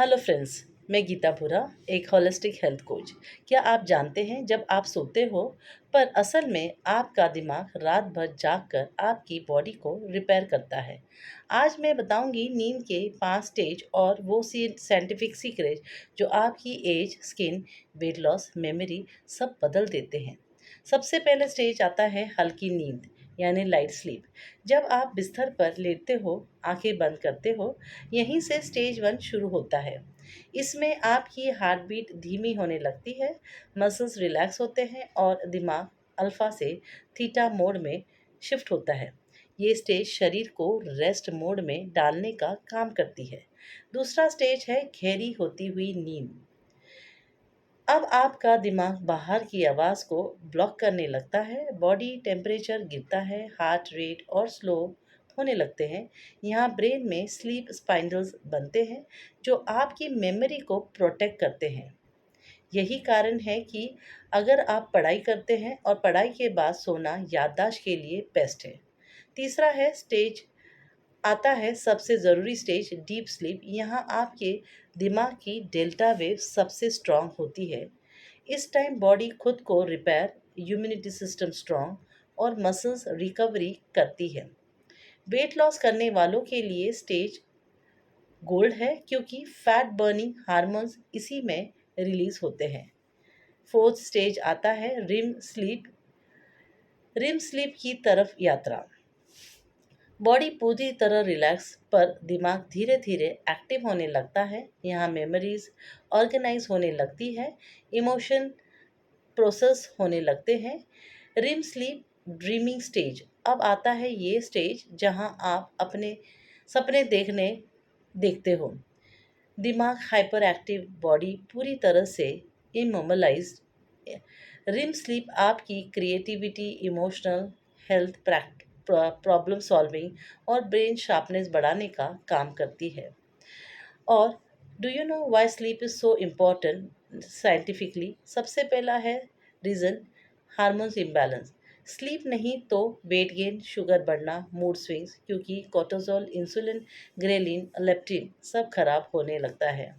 Hello friends, मैं गीता भूरा, एक होलिस्टिक हेल्थ कोच। क्या आप जानते हैं जब आप सोते हो पर असल में आपका दिमाग रात भर जाग कर आपकी बॉडी को रिपेयर करता है। आज मैं बताऊंगी नींद के 5 स्टेज और वो साइंटिफिक सीक्रेट जो आपकी age, skin, weight loss, memory सब बदल देते हैं। सबसे पहले स्टेज आता है हल्की नींद यानी लाइट स्लीप। जब आप बिस्तर पर लेटते हो, आंखें बंद करते हो, यहीं से स्टेज 1 शुरू होता है। इसमें आपकी हार्ट बीट धीमी होने लगती है, मसल्स रिलैक्स होते हैं और दिमाग अल्फा से थीटा मोड में शिफ्ट होता है। ये स्टेज शरीर को रेस्ट मोड में डालने का काम करती है। दूसरा स्टेज है गहरी होती हुई नींद। अब आपका दिमाग बाहर की आवाज़ को ब्लॉक करने लगता है, बॉडी टेम्परेचर गिरता है, हार्ट रेट और स्लो होने लगते हैं। यहाँ ब्रेन में स्लीप स्पाइंडल्स बनते हैं जो आपकी मेमोरी को प्रोटेक्ट करते हैं। यही कारण है कि अगर आप पढ़ाई करते हैं और पढ़ाई के बाद सोना याददाश्त के लिए बेस्ट है। तीसरा है स्टेज आता है सबसे ज़रूरी स्टेज डीप स्लीप। यहाँ आपके दिमाग की डेल्टा वेव सबसे स्ट्रांग होती है। इस टाइम बॉडी खुद को रिपेयर, इम्यूनिटी सिस्टम स्ट्रांग और मसल्स रिकवरी करती है। वेट लॉस करने वालों के लिए स्टेज गोल्ड है क्योंकि फैट बर्निंग हार्मोन्स इसी में रिलीज होते हैं। फोर्थ स्टेज आता है रिम स्लीप की तरफ यात्रा। बॉडी पूरी तरह रिलैक्स पर दिमाग धीरे धीरे एक्टिव होने लगता है। यहाँ मेमोरीज ऑर्गेनाइज होने लगती है, इमोशन प्रोसेस होने लगते हैं। रिम स्लीप ड्रीमिंग स्टेज अब आता है। ये स्टेज जहाँ आप अपने सपने देखते हो, दिमाग हाइपर एक्टिव, बॉडी पूरी तरह से इमोबलाइज्ड। रिम स्लीप आपकी creativity, emotional health, problem solving और ब्रेन शार्पनेस बढ़ाने का काम करती है। और do you know why sleep is so important scientifically? सबसे पहला है रीज़न, हार्मोन्स इम्बैलेंस। स्लीप नहीं तो वेट गेन, शुगर बढ़ना, मूड स्विंग्स, क्योंकि कोर्टिसोल, इंसुलिन, ग्रेलिन, लेप्टिन सब खराब होने लगता है।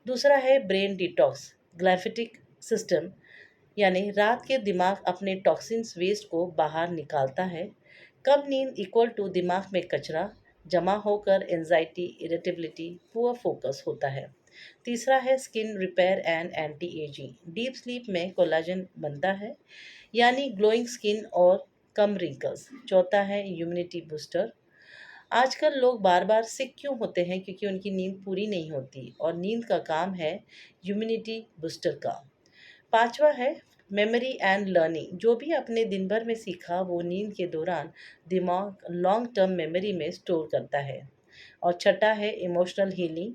दूसरा है ब्रेन डिटॉक्स, ग्लाइफेटिक सिस्टम, यानी रात के दिमाग अपने टॉक्सिन्स वेस्ट को बाहर निकालता है। कम नींद इक्वल टू दिमाग में कचरा जमा होकर एंजाइटी, इरिटेबिलिटी, पुअर फोकस होता है। तीसरा है skin repair and anti ageing. Deep sleep में कोलाजन बनता है, यानी ग्लोइंग स्किन और कम रिंकल्स। चौथा है इम्यूनिटी बूस्टर। आजकल लोग बार बार सिक क्यों होते हैं? क्योंकि उनकी नींद पूरी नहीं होती और नींद का काम है इम्यूनिटी बूस्टर का। पांचवा है मेमोरी एंड लर्निंग। जो भी आपने दिन भर में सीखा वो नींद के दौरान दिमाग लॉन्ग टर्म मेमोरी में स्टोर करता है। और छठा है emotional healing.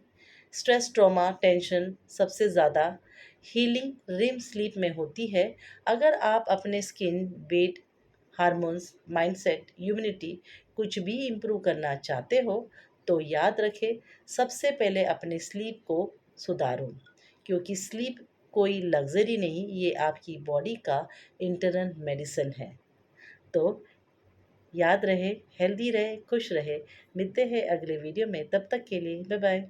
Stress, trauma, tension सबसे ज़्यादा हीलिंग रिम स्लीप में होती है। अगर आप अपने skin, weight, hormones, mindset, immunity कुछ भी इम्प्रूव करना चाहते हो तो याद रखें, सबसे पहले अपने स्लीप को सुधारो, क्योंकि स्लीप कोई लग्जरी नहीं, ये आपकी बॉडी का इंटरनल मेडिसिन है। तो याद रहे, हेल्दी रहे, खुश रहे। मिलते हैं अगले वीडियो में, तब तक के लिए बाय बाय।